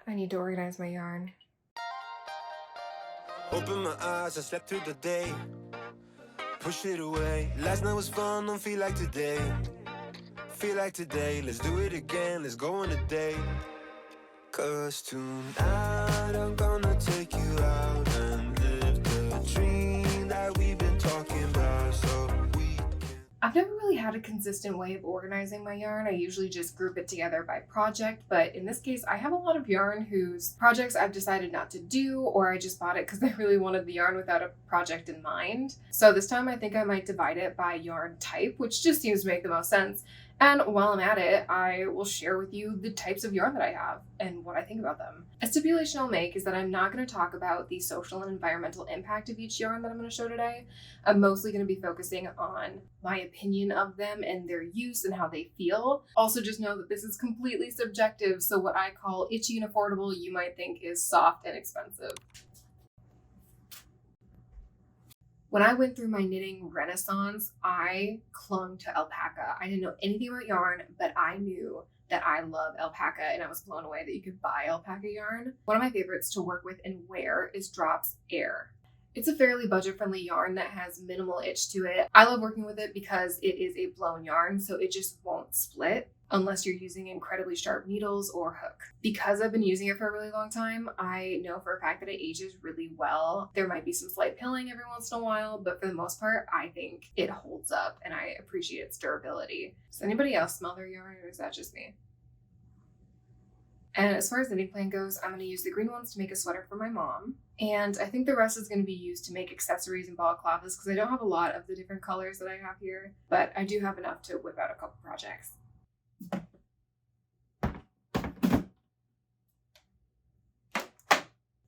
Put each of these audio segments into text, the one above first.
I need to organize my yarn. Open my eyes, I slept through the day. Push it away. Last night was fun, don't feel like today. Feel like today, let's do it again, let's go on a date. Cause tonight I'm gonna take you out and live the dream that we've been talking about, so we can... I've never really had a consistent way of organizing my yarn. I usually just group it together by project, but in this case, I have a lot of yarn whose projects I've decided not to do, or I just bought it because I really wanted the yarn without a project in mind. So this time I think I might divide it by yarn type, which just seems to make the most sense. And while I'm at it, I will share with you the types of yarn that I have and what I think about them. A stipulation I'll make is that I'm not going to talk about the social and environmental impact of each yarn that I'm going to show today. I'm mostly going to be focusing on my opinion of them and their use and how they feel. Also, just know that this is completely subjective, so what I call itchy and affordable, you might think is soft and expensive. When I went through my knitting renaissance, I clung to alpaca. I didn't know anything about yarn, but I knew that I love alpaca, and I was blown away that you could buy alpaca yarn. One of my favorites to work with and wear is Drops Air. It's a fairly budget-friendly yarn that has minimal itch to it. I love working with it because it is a blown yarn, so it just won't split unless you're using incredibly sharp needles or hook. Because I've been using it for a really long time, I know for a fact that it ages really well. There might be some slight pilling every once in a while, but for the most part, I think it holds up and I appreciate its durability. Does anybody else smell their yarn, or is that just me? And as far as knitting plan goes, I'm going to use the green ones to make a sweater for my mom. And I think the rest is going to be used to make accessories and balaclavas because I don't have a lot of the different colors that I have here, but I do have enough to whip out a couple projects.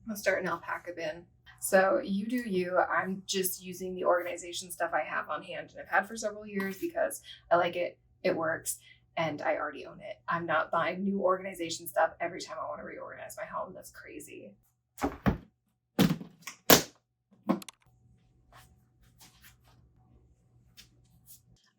I'll start an alpaca bin. So you do you. I'm just using the organization stuff I have on hand and I've had for several years because I like it, it works, and I already own it. I'm not buying new organization stuff every time I want to reorganize my home. That's crazy.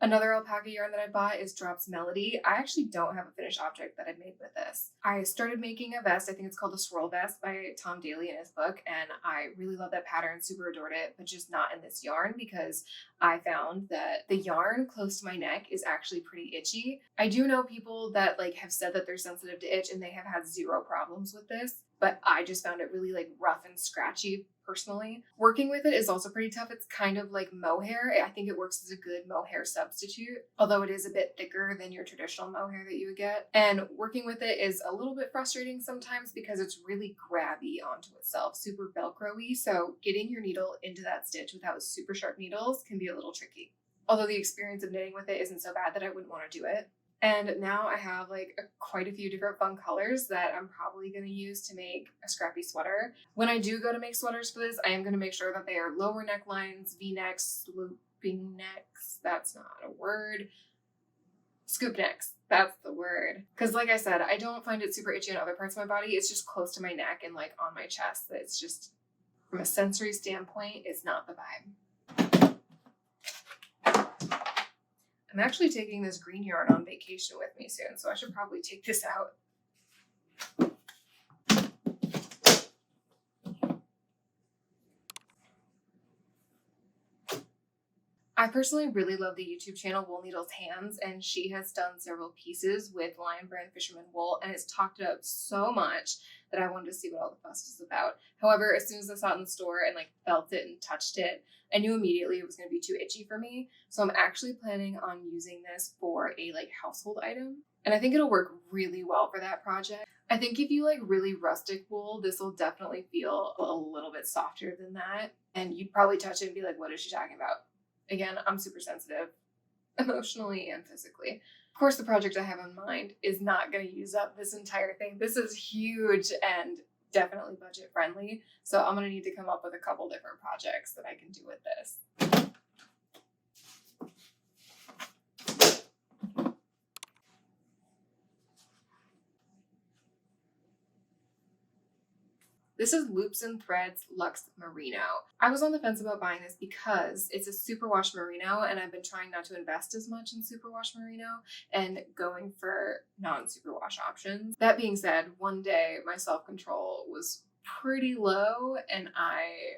Another alpaca yarn that I bought is Drops Melody. I actually don't have a finished object that I made with this. I started making a vest, I think it's called the Swirl Vest by Tom Daly in his book, and I really love that pattern, super adored it, but just not in this yarn because I found that the yarn close to my neck is actually pretty itchy. I do know people that have said that they're sensitive to itch and they have had zero problems with this, but I just found it really rough and scratchy personally. Working with it is also pretty tough. It's kind of like mohair. I think it works as a good mohair substitute, although it is a bit thicker than your traditional mohair that you would get. And working with it is a little bit frustrating sometimes because it's really grabby onto itself, super Velcro-y. So getting your needle into that stitch without super sharp needles can be a little tricky. Although the experience of knitting with it isn't so bad that I wouldn't want to do it. And now I have quite a few different fun colors that I'm probably going to use to make a scrappy sweater. When I do go to make sweaters for this, I am going to make sure that they are lower necklines, V-necks, looping necks, that's not a word, scoop necks, that's the word. Because like I said, I don't find it super itchy on other parts of my body. It's just close to my neck and on my chest. It's just, from a sensory standpoint, it's not the vibe. I'm actually taking this green yarn on vacation with me soon, so I should probably take this out. I personally really love the YouTube channel Wool Needles Hands, and she has done several pieces with Lion Brand Fisherman wool and has talked it up so much that I wanted to see what all the fuss was about. However, as soon as I saw it in the store and felt it and touched it, I knew immediately it was going to be too itchy for me. So I'm actually planning on using this for a household item. And I think it'll work really well for that project. I think if you really rustic wool, this will definitely feel a little bit softer than that. And you'd probably touch it and be like, what is she talking about? Again, I'm super sensitive, emotionally and physically. Of course, the project I have in mind is not going to use up this entire thing. This is huge and definitely budget friendly. So I'm going to need to come up with a couple different projects that I can do with this. This is Loops and Threads Luxe Merino. I was on the fence about buying this because it's a superwash merino, and I've been trying not to invest as much in superwash merino and going for non-superwash options. That being said, one day my self-control was pretty low and I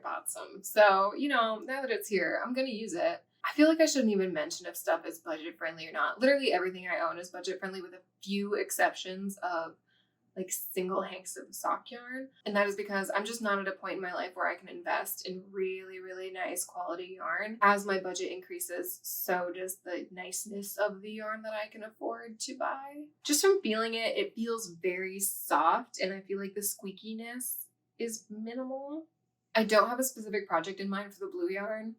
bought some. So, you know, now that it's here, I'm gonna use it. I feel like I shouldn't even mention if stuff is budget friendly or not. Literally everything I own is budget friendly with a few exceptions of like single hanks of sock yarn. And that is because I'm just not at a point in my life where I can invest in really, really nice quality yarn. As my budget increases, so does the niceness of the yarn that I can afford to buy. Just from feeling it, it feels very soft, and I feel like the squeakiness is minimal. I don't have a specific project in mind for the blue yarn.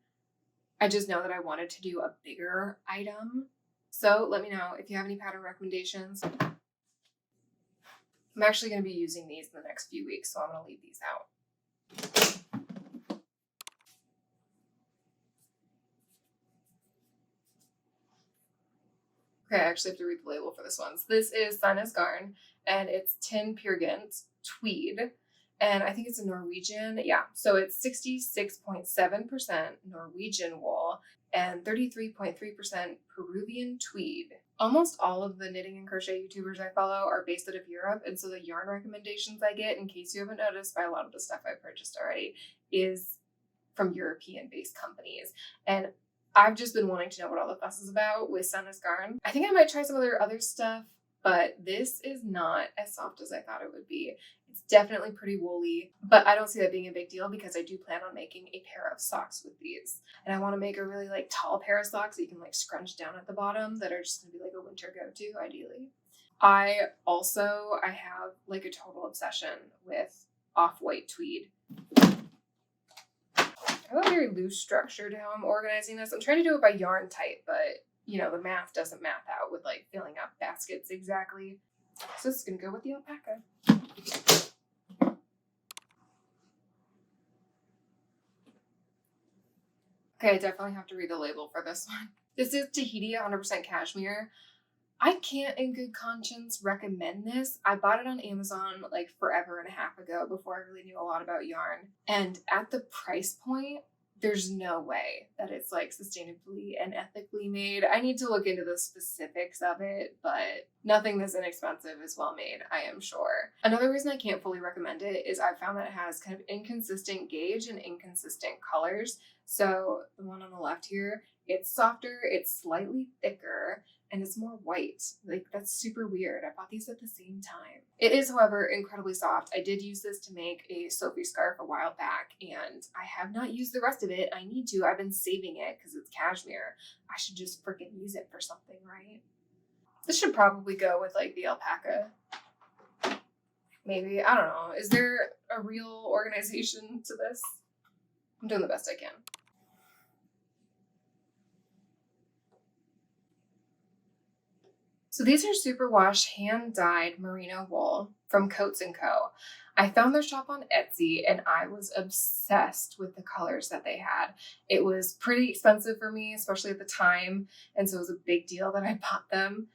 I just know that I wanted to do a bigger item. So let me know if you have any pattern recommendations. I'm actually going to be using these in the next few weeks, so I'm going to leave these out. Okay, I actually have to read the label for this one. So this is Sandnes Garn, and it's Tynn Pure Gynt tweed. And I think it's a Norwegian. Yeah, so it's 66.7% Norwegian wool and 33.3% Peruvian tweed. Almost all of the knitting and crochet YouTubers I follow are based out of Europe, and so the yarn recommendations I get, in case you haven't noticed by a lot of the stuff I've purchased already, is from European-based companies. And I've just been wanting to know what all the fuss is about with Sandnes Garn. I think I might try some other stuff, but this is not as soft as I thought it would be. It's definitely pretty woolly, but I don't see that being a big deal because I do plan on making a pair of socks with these. And I want to make a really like tall pair of socks that you can like scrunch down at the bottom that are just going to be like a winter go-to ideally. I have like a total obsession with off-white tweed. I have a very loose structure to how I'm organizing this. I'm trying to do it by yarn type, but you know, the math doesn't math out with like filling up baskets exactly. So this is going to go with the alpaca. Okay, I definitely have to read the label for this one. This is Tehete 100% Cashmere. I can't in good conscience recommend this. I bought it on Amazon like forever and a half ago before I really knew a lot about yarn. And at the price point, there's no way that it's like sustainably and ethically made. I need to look into the specifics of it, but nothing this inexpensive is well made, I am sure. Another reason I can't fully recommend it is I found that it has kind of inconsistent gauge and inconsistent colors. So the one on the left here, it's softer, it's slightly thicker, and it's more white. Like, that's super weird. I bought these at the same time. It is, however, incredibly soft. I did use this to make a Sophie scarf a while back, and I have not used the rest of it. I need to. I've been saving it because it's cashmere. I should just freaking use it for something, right? This should probably go with, like, the alpaca. Maybe. I don't know. Is there a real organization to this? I'm doing the best I can. So these are superwash hand-dyed merino wool from Coats & Co. I found their shop on Etsy and I was obsessed with the colors that they had. It was pretty expensive for me, especially at the time, and so it was a big deal that I bought them,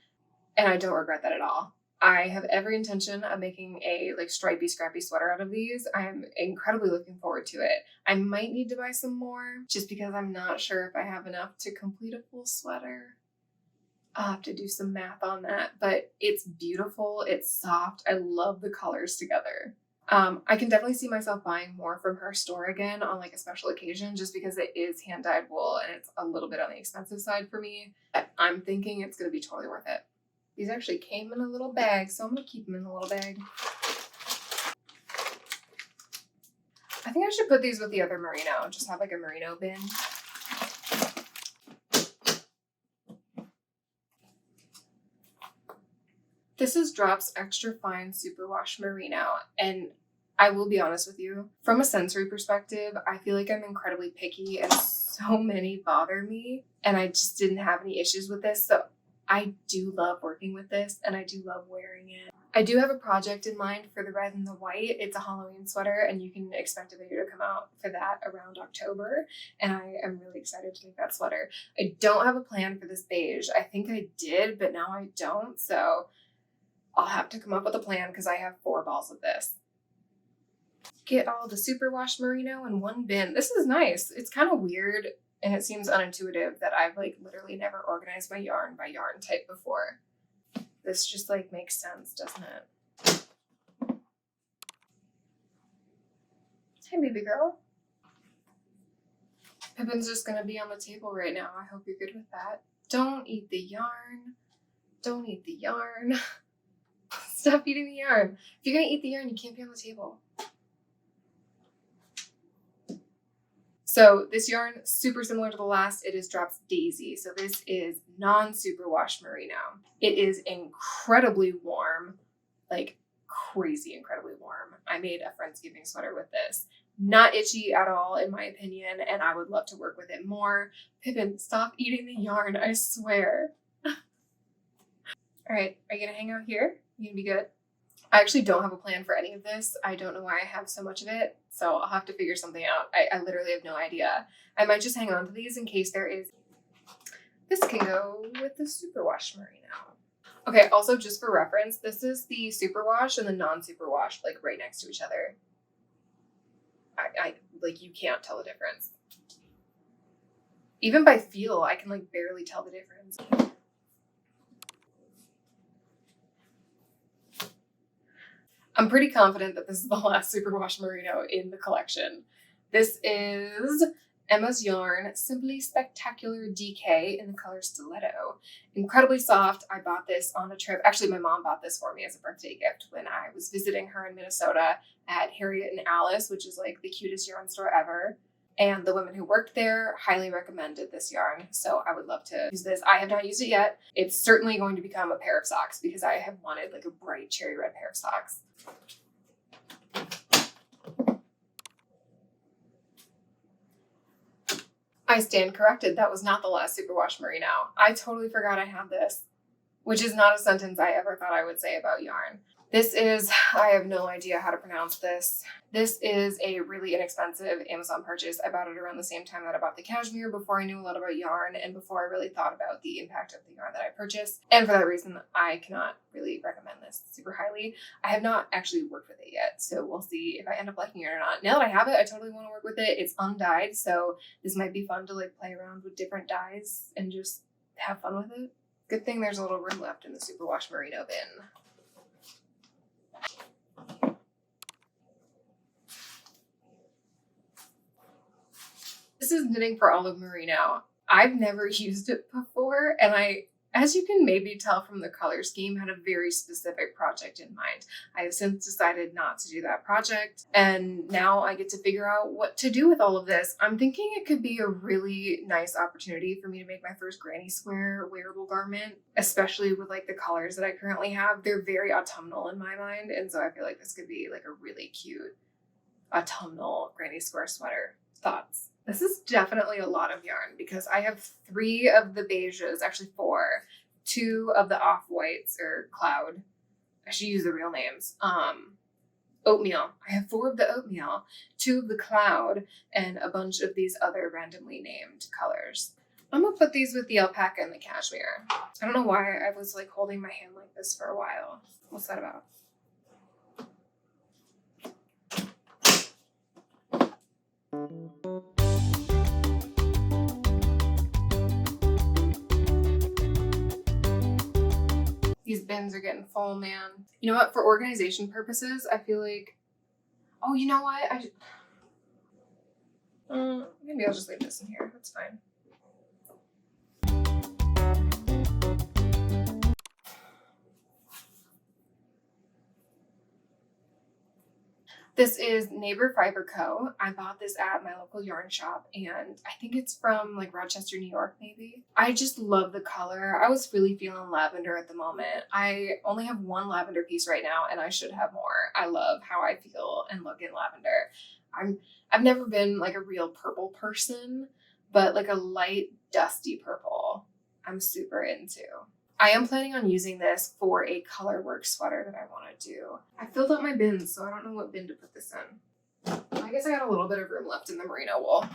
and I don't regret that at all. I have every intention of making a like stripy, scrappy sweater out of these. I'm incredibly looking forward to it. I might need to buy some more just because I'm not sure if I have enough to complete a full sweater. I'll have to do some math on that, but it's beautiful. It's soft. I love the colors together. I can definitely see myself buying more from her store again on like a special occasion just because it is hand-dyed wool and it's a little bit on the expensive side for me. I'm thinking it's going to be totally worth it. These actually came in a little bag, so I'm going to keep them in a little bag. I think I should put these with the other merino, just have like a merino bin. This is Drops Extra Fine Superwash Merino, and I will be honest with you, from a sensory perspective, I feel like I'm incredibly picky and so many bother me, and I just didn't have any issues with this, so I do love working with this, and I do love wearing it. I do have a project in mind for the red and the white. It's a Halloween sweater, and you can expect a video to come out for that around October, and I am really excited to make that sweater. I don't have a plan for this beige. I think I did, but now I don't, so I'll have to come up with a plan because I have 4 balls of this. Get all the superwash merino in one bin. This is nice. It's kind of weird and it seems unintuitive that I've like literally never organized my yarn by yarn type before. This just like makes sense, doesn't it? Hey, baby girl. Pippin's just gonna be on the table right now. I hope you're good with that. Don't eat the yarn. Don't eat the yarn. Stop eating the yarn. If you're gonna eat the yarn, you can't be on the table. So this yarn, super similar to the last, it is Drops Daisy. So this is non-superwash merino. It is incredibly warm, like crazy incredibly warm. I made a Friendsgiving sweater with this. Not itchy at all, in my opinion, and I would love to work with it more. Pippin, stop eating the yarn, I swear. All right, are you gonna hang out here? You gonna be good? I actually don't have a plan for any of this. I don't know why I have so much of it, so I'll have to figure something out. I literally have no idea. I might just hang on to these in case there is. This can go with the superwash merino. Okay, also just for reference, this is the superwash and the non-superwash, like right next to each other. I like, you can't tell the difference. Even by feel, I can like barely tell the difference. I'm pretty confident that this is the last superwash merino in the collection. This is Emma's Yarn Simply Spectacular DK in the color Stiletto. Incredibly soft. I bought this on a trip. Actually, my mom bought this for me as a birthday gift when I was visiting her in Minnesota at Harriet and Alice, which is like the cutest yarn store ever. And the women who worked there highly recommended this yarn. So I would love to use this. I have not used it yet. It's certainly going to become a pair of socks because I have wanted like a bright cherry red pair of socks. I stand corrected. That was not the last superwash merino. I totally forgot I had this, which is not a sentence I ever thought I would say about yarn. This is, I have no idea how to pronounce this. This is a really inexpensive Amazon purchase. I bought it around the same time that I bought the cashmere, before I knew a lot about yarn and before I really thought about the impact of the yarn that I purchased. And for that reason, I cannot really recommend this super highly. I have not actually worked with it yet, so we'll see if I end up liking it or not. Now that I have it, I totally want to work with it. It's undyed, so this might be fun to like play around with different dyes and just have fun with it. Good thing there's a little room left in the superwash merino bin. This is Knitting for Olive Merino. I've never used it before, and I, as you can maybe tell from the color scheme, had a very specific project in mind. I have since decided not to do that project, and now I get to figure out what to do with all of this. I'm thinking it could be a really nice opportunity for me to make my first granny square wearable garment, especially with like the colors that I currently have. They're very autumnal in my mind, and so I feel like this could be like a really cute autumnal granny square sweater. Thoughts? This is definitely a lot of yarn because I have 3 of the beiges, actually 4, 2 of the off-whites or cloud. I should use the real names. Oatmeal. I have 4 of the oatmeal, 2 of the cloud, and a bunch of these other randomly named colors. I'm gonna put these with the alpaca and the cashmere. I don't know why I was like holding my hand like this for a while. What's that about? These bins are getting full, man. You know what? For organization purposes, I feel like, oh, you know what? Maybe I'll just leave this in here. That's fine. This is Neighbor Fiber Co. I bought this at my local yarn shop, and I think it's from like Rochester, New York, maybe. I just love the color. I was really feeling lavender at the moment. I only have 1 lavender piece right now, and I should have more. I love how I feel and look in lavender. I've never been like a real purple person, but like a light, dusty purple, I'm super into. I am planning on using this for a colorwork sweater that I want to do. I filled up my bins, so I don't know what bin to put this in. I guess I got a little bit of room left in the merino wool,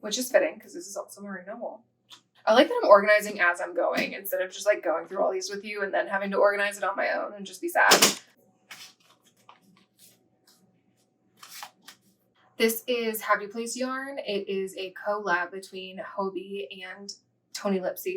which is fitting because this is also merino wool. I like that I'm organizing as I'm going instead of just like going through all these with you and then having to organize it on my own and just be sad. This is Happy Place yarn. It is a collab between Hobbii and Luxe.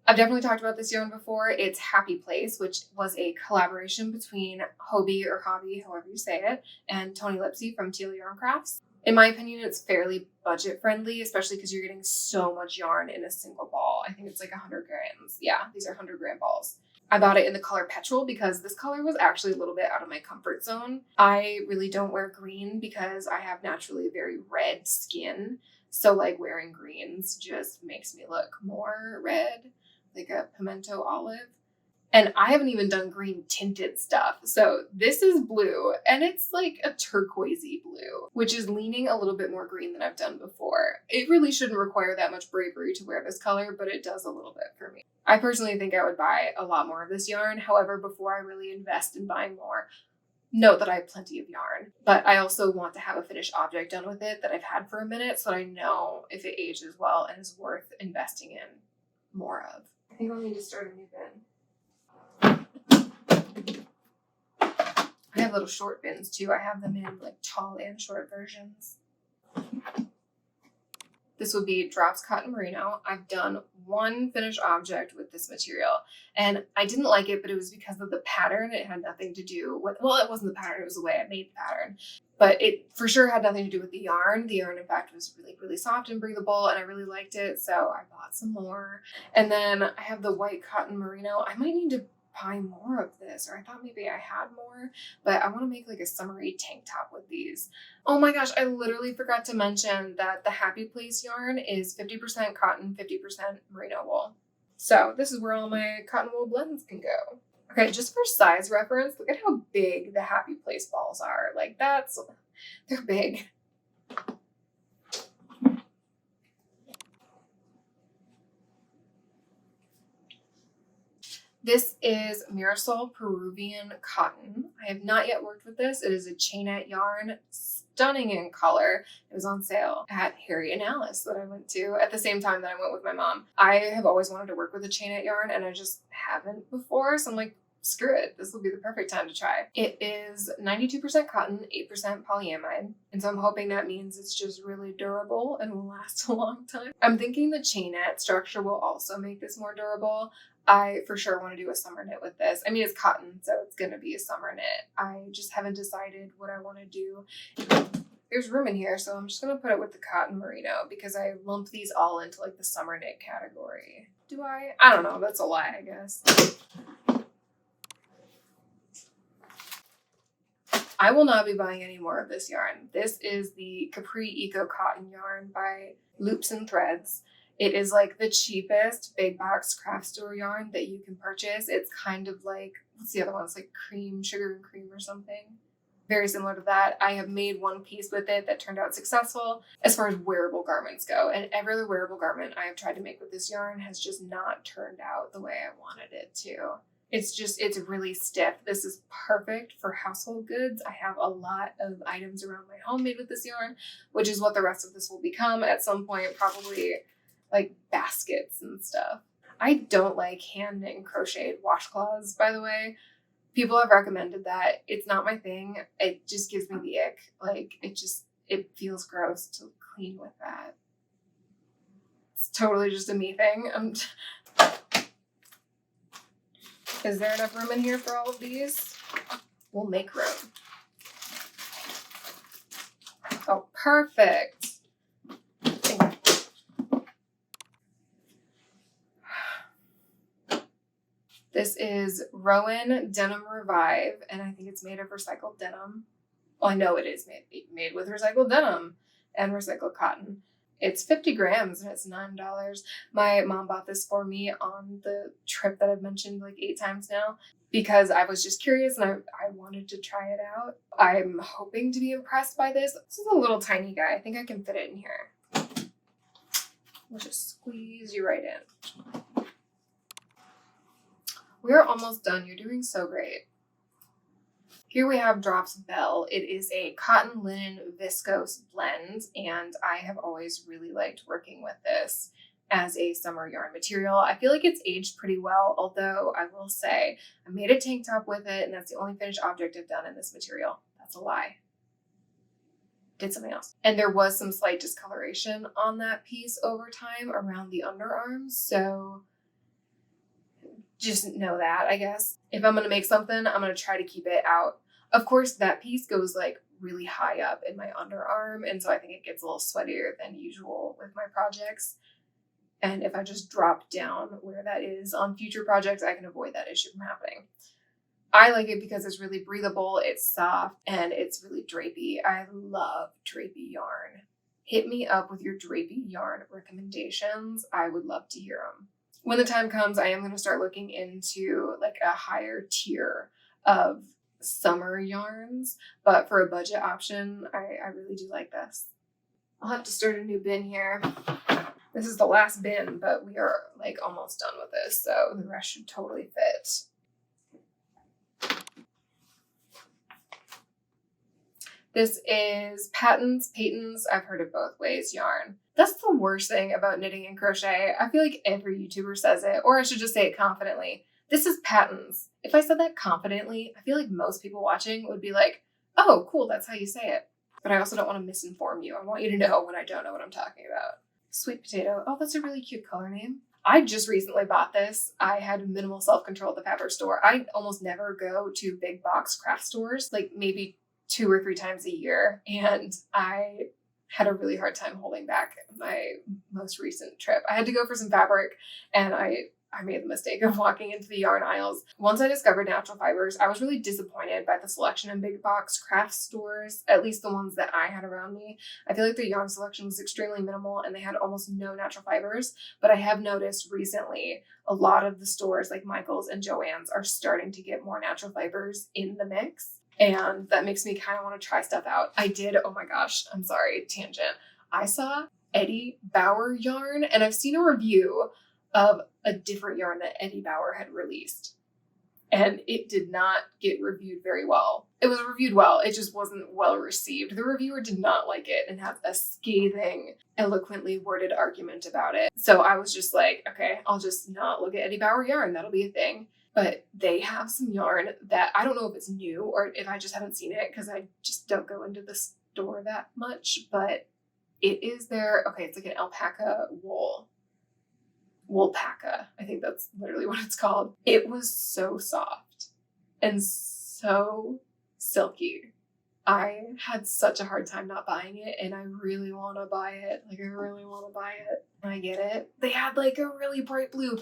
I've definitely talked about this yarn before. It's Happy Place, which was a collaboration between Hobbii or Hobbii, however you say it, and Luxe from Teal Yarn Crafts. In my opinion, it's fairly budget friendly, especially because you're getting so much yarn in a single ball. I think it's like 100 grams. Yeah, these are 100 gram balls. I bought it in the color Petrol because this color was actually a little bit out of my comfort zone. I really don't wear green because I have naturally very red skin. So like wearing greens just makes me look more red, like a pimento olive. And I haven't even done green tinted stuff. So this is blue and it's like a turquoisey blue, which is leaning a little bit more green than I've done before. It really shouldn't require that much bravery to wear this color, but it does a little bit for me. I personally think I would buy a lot more of this yarn. However, before I really invest in buying more, note that I have plenty of yarn, but I also want to have a finished object done with it that I've had for a minute so that I know if it ages well and is worth investing in more of. I think I'll need to start a new bin. I have little short bins too. I have them in like tall and short versions. This would be Drops Cotton Merino. I've done one finished object with this material and I didn't like it, but it was because of the pattern. It had nothing to do with, well, it wasn't the pattern, it was the way I made the pattern, but it for sure had nothing to do with the yarn. The yarn, in fact, was really, really soft and breathable and I really liked it. So I bought some more. And then I have the white cotton merino. I might need to buy more of this, or I thought maybe I had more, but I want to make like a summery tank top with these. Oh my gosh, I literally forgot to mention that the Happy Place yarn is 50% cotton, 50% merino wool. So this is where all my cotton wool blends can go. Okay, just for size reference, look at how big the Happy Place balls are. Like they're big. This is Mirasol Peruvian cotton. I have not yet worked with this. It is a chainette yarn, stunning in color. It was on sale at Harry and Alice that I went to at the same time that I went with my mom. I have always wanted to work with a chainette yarn and I just haven't before. So I'm like, screw it. This will be the perfect time to try. It is 92% cotton, 8% polyamide. And so I'm hoping that means it's just really durable and will last a long time. I'm thinking the chainette structure will also make this more durable. I for sure want to do a summer knit with this. I mean, it's cotton, so it's going to be a summer knit. I just haven't decided what I want to do. There's room in here, so I'm just going to put it with the cotton merino because I lump these all into like the summer knit category. Do I? I don't know. That's a lie, I guess. I will not be buying any more of this yarn. This is the Capri Eco Cotton yarn by Loops and Threads. It is like the cheapest big box craft store yarn that you can purchase. It's kind of like, what's the other one? It's like cream, sugar and cream or something. Very similar to that. I have made one piece with it that turned out successful as far as wearable garments go. And every other wearable garment I have tried to make with this yarn has just not turned out the way I wanted it to. It's really stiff. This is perfect for household goods. I have a lot of items around my home made with this yarn, which is what the rest of this will become at some point, probably like baskets and stuff. I don't like hand knit and crocheted washcloths, by the way. People have recommended that. It's not my thing. It just gives me the ick. Like it feels gross to clean with that. It's totally just a me thing. Is there enough room in here for all of these? We'll make room. Oh, perfect. This is Rowan Denim Revive, and I think it's made of recycled denim. Well, I know it is made with recycled denim and recycled cotton. It's 50 grams and it's $9. My mom bought this for me on the trip that I've mentioned like 8 times now because I was just curious and I wanted to try it out. I'm hoping to be impressed by this. This is a little tiny guy. I think I can fit it in here. We'll just squeeze you right in. We're almost done. You're doing so great. Here we have Drops Belle. It is a cotton linen viscose blend, and I have always really liked working with this as a summer yarn material. I feel like it's aged pretty well, although I will say I made a tank top with it, and that's the only finished object I've done in this material. That's a lie. did something else. And there was some slight discoloration on that piece over time around the underarms. So just know that, I guess. If I'm going to make something, I'm going to try to keep it out. Of course, that piece goes like really high up in my underarm. And so I think it gets a little sweatier than usual with my projects. And if I just drop down where that is on future projects, I can avoid that issue from happening. I like it because it's really breathable, it's soft, and it's really drapey. I love drapey yarn. Hit me up with your drapey yarn recommendations. I would love to hear them. When the time comes, I am going to start looking into like a higher tier of summer yarns, but for a budget option, I really do like this. I'll have to start a new bin here. This is the last bin, but we are like almost done with this, so the rest should totally fit. This is Patons, I've heard it both ways, yarn. That's the worst thing about knitting and crochet. I feel like every YouTuber says it, or I should just say it confidently. This is Patons. If I said that confidently, I feel like most people watching would be like, oh, cool, that's how you say it. But I also don't want to misinform you. I want you to know when I don't know what I'm talking about. Sweet potato. Oh, that's a really cute color name. I just recently bought this. I had minimal self-control at the fabric store. I almost never go to big box craft stores, like maybe 2 or 3 times a year. And I had a really hard time holding back my most recent trip. I had to go for some fabric and I made the mistake of walking into the yarn aisles. Once I discovered natural fibers, I was really disappointed by the selection in big box craft stores, at least the ones that I had around me. I feel like the yarn selection was extremely minimal and they had almost no natural fibers, but I have noticed recently a lot of the stores like Michael's and Joann's are starting to get more natural fibers in the mix. And that makes me kind of want to try stuff out. I did, oh my gosh, I'm sorry, tangent. I saw Eddie Bauer yarn and I've seen a review of a different yarn that Eddie Bauer had released. And it did not get reviewed very well. It was reviewed well, it just wasn't well received. The reviewer did not like it and had a scathing, eloquently worded argument about it. So I was just like, okay, I'll just not look at Eddie Bauer yarn, that'll be a thing. But they have some yarn that I don't know if it's new or if I just haven't seen it because I just don't go into the store that much, but it is there. Okay, it's like an alpaca woolpaca. I think that's literally what it's called. It was so soft and so silky. I had such a hard time not buying it and I really want to buy it. Like I really want to buy it. I get it. They had like a really bright blue.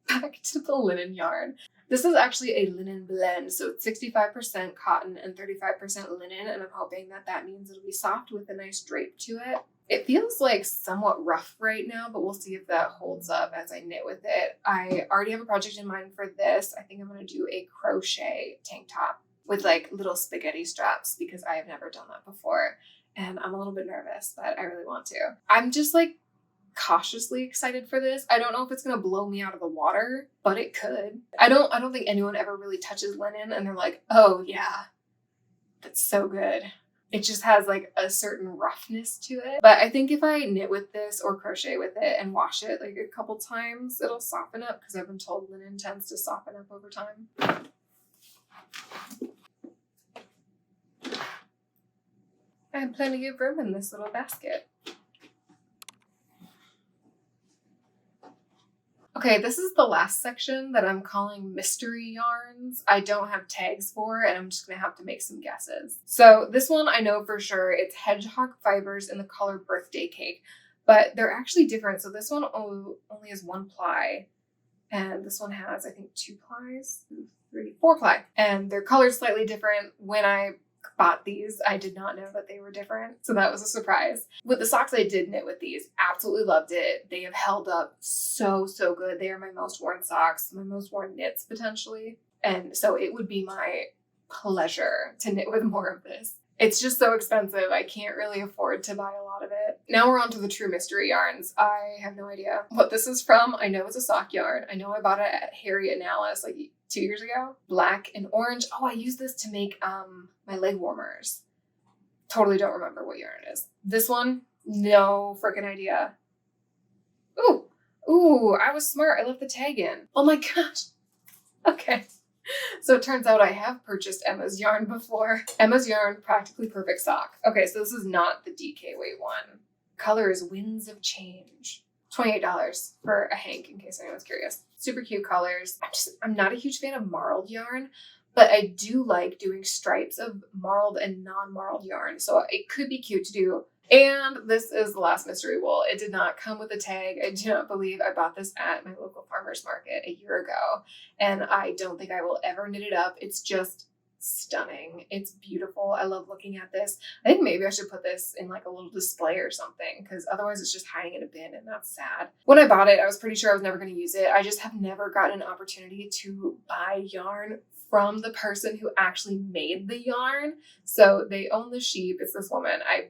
Back to the linen yarn. This is actually a linen blend, so it's 65% cotton and 35% linen, and I'm hoping that that means it'll be soft with a nice drape to it. It feels like somewhat rough right now, but we'll see if that holds up as I knit with it. I already have a project in mind for this. I think I'm going to do a crochet tank top with like little spaghetti straps because I have never done that before, and I'm a little bit nervous, but I really want to. I'm just like cautiously excited for this. I don't know if it's gonna blow me out of the water, but it could. I don't think anyone ever really touches linen and they're like, oh yeah, that's so good. It just has like a certain roughness to it. But I think if I knit with this or crochet with it and wash it like a couple times, it'll soften up because I've been told linen tends to soften up over time. I have plenty of room in this little basket. Okay, this is the last section that I'm calling mystery yarns. I don't have tags for, and I'm just gonna have to make some guesses. So this one I know for sure, it's hedgehog fibers in the color birthday cake, but they're actually different. So this one only has 1 ply, and this one has, I think, 2 plies, 3, 4 ply, and their color's slightly different. When I bought these, I did not know that they were different, so that was a surprise. With the socks I did knit with these, absolutely loved it. They have held up so good. They are my most worn socks, my most worn knits potentially, and so it would be my pleasure to knit with more of this. It's just so expensive, I can't really afford to buy a lot of it. Now we're on to the true mystery yarns. I have no idea what this is from. I know it's a sock yarn. I know I bought it at Harriet and Alice like 2 years ago. Black and orange. Oh, I used this to make my leg warmers. Totally don't remember what yarn it is. This one, no freaking idea. Ooh, I was smart. I left the tag in. Oh my gosh. Okay. So it turns out I have purchased Emma's yarn before. Emma's yarn, Practically Perfect Sock. Okay, so this is not the DK weight one. Color is Winds of Change. $28 for a hank, in case anyone's curious. Super cute colors. I'm not a huge fan of marled yarn, but I do like doing stripes of marled and non-marled yarn. So it could be cute to do. And this is the last mystery wool. It did not come with a tag. I do not believe I bought this at my local farmer's market a year ago. And I don't think I will ever knit it up. It's just stunning. It's beautiful. I love looking at this. I think maybe I should put this in like a little display or something, because otherwise it's just hiding in a bin and that's sad. When I bought it, I was pretty sure I was never going to use it. I just have never gotten an opportunity to buy yarn from the person who actually made the yarn. So they own the sheep. It's this woman. I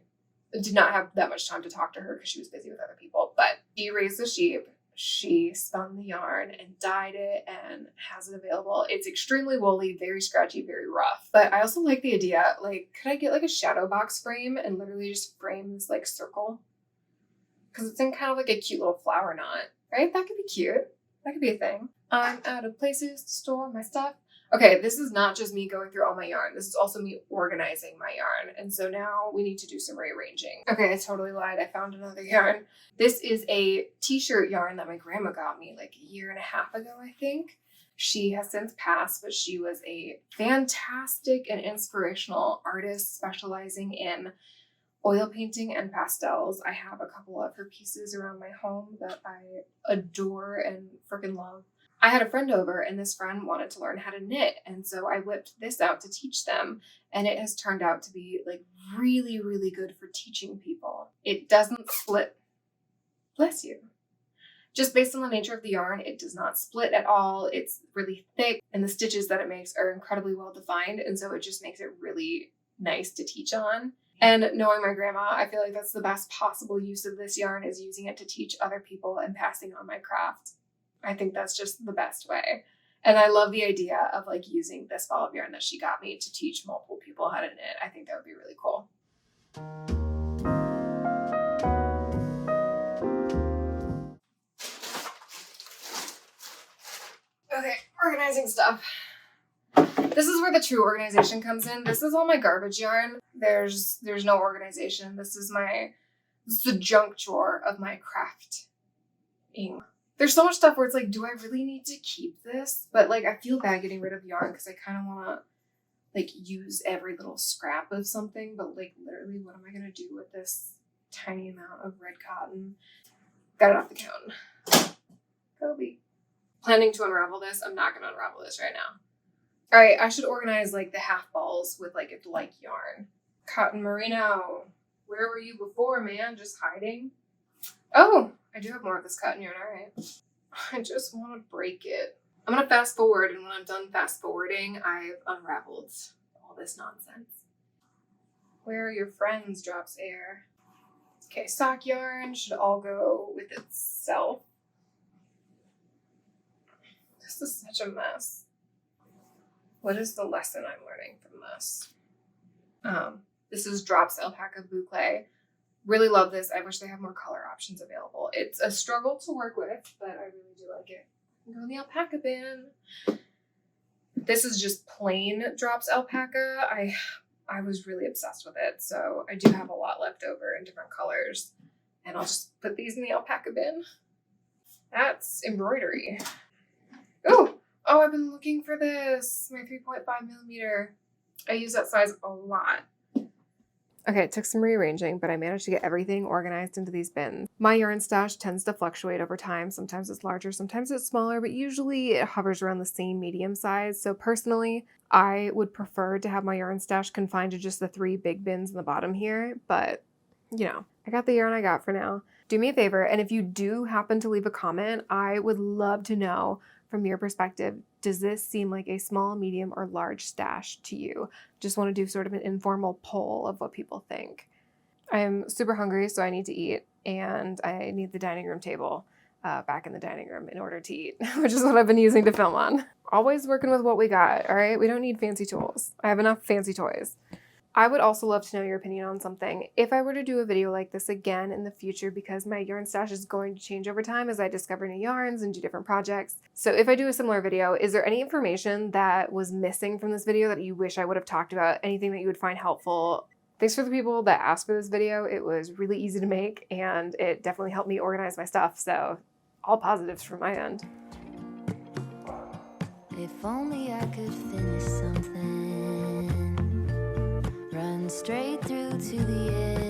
did not have that much time to talk to her because she was busy with other people, but she raised the sheep. She spun the yarn and dyed it and has it available. It's extremely woolly, very scratchy, very rough. But I also like the idea, like, could I get like a shadow box frame and literally just frame this like circle? Because it's in kind of like a cute little flower knot, right? That could be cute. That could be a thing. I'm out of places to store my stuff. Okay, this is not just me going through all my yarn. This is also me organizing my yarn. And so now we need to do some rearranging. Okay, I totally lied. I found another yarn. This is a t-shirt yarn that my grandma got me like a year and a half ago, I think. She has since passed, but she was a fantastic and inspirational artist specializing in oil painting and pastels. I have a couple of her pieces around my home that I adore and freaking love. I had a friend over and this friend wanted to learn how to knit. And so I whipped this out to teach them. And it has turned out to be like really, really good for teaching people. It doesn't split. Bless you. Just based on the nature of the yarn, it does not split at all. It's really thick and the stitches that it makes are incredibly well defined. And so it just makes it really nice to teach on. And knowing my grandma, I feel like that's the best possible use of this yarn, is using it to teach other people and passing on my craft. I think that's just the best way. And I love the idea of like using this ball of yarn that she got me to teach multiple people how to knit. I think that would be really cool. Okay, organizing stuff. This is where the true organization comes in. This is all my garbage yarn. There's no organization. This is the junk drawer of my crafting. There's so much stuff where it's like, do I really need to keep this? But like, I feel bad getting rid of yarn because I kind of want to like use every little scrap of something. But like, literally, what am I going to do with this tiny amount of red cotton? Got it off the count. Hobbii. Planning to unravel this. I'm not going to unravel this right now. All right, I should organize like the half balls with like a like yarn. Cotton merino. Where were you before, man? Just hiding? Oh, I do have more of this cotton yarn, all right. I just want to break it. I'm going to fast forward, and when I'm done fast forwarding, I've unraveled all this nonsense. Where are your friends, drops air? Okay, sock yarn should all go with itself. This is such a mess. What is the lesson I'm learning from this? This is Drops Alpaca Boucle. Really love this. I wish they had more color options available. It's a struggle to work with, but I really do like it. Go in the alpaca bin. This is just plain Drops Alpaca. I was really obsessed with it, so I do have a lot left over in different colors. And I'll just put these in the alpaca bin. That's embroidery. Ooh! Oh, I've been looking for this. My 3.5 millimeter. I use that size a lot. Okay, it took some rearranging, but I managed to get everything organized into these bins. My yarn stash tends to fluctuate over time. Sometimes it's larger, sometimes it's smaller, but usually it hovers around the same medium size. So personally, I would prefer to have my yarn stash confined to just the 3 big bins in the bottom here, but you know, I got the yarn I got for now. Do me a favor, and if you do happen to leave a comment, I would love to know from your perspective, does this seem like a small, medium, or large stash to you? Just want to do sort of an informal poll of what people think. I'm super hungry, so I need to eat, and I need the dining room table back in the dining room in order to eat, which is what I've been using to film on. Always working with what we got, all right? We don't need fancy tools. I have enough fancy toys. I would also love to know your opinion on something. If I were to do a video like this again in the future, because my yarn stash is going to change over time as I discover new yarns and do different projects. So if I do a similar video, is there any information that was missing from this video that you wish I would have talked about? Anything that you would find helpful? Thanks for the people that asked for this video. It was really easy to make and it definitely helped me organize my stuff. So all positives from my end. If only I could finish something, run straight through to the end.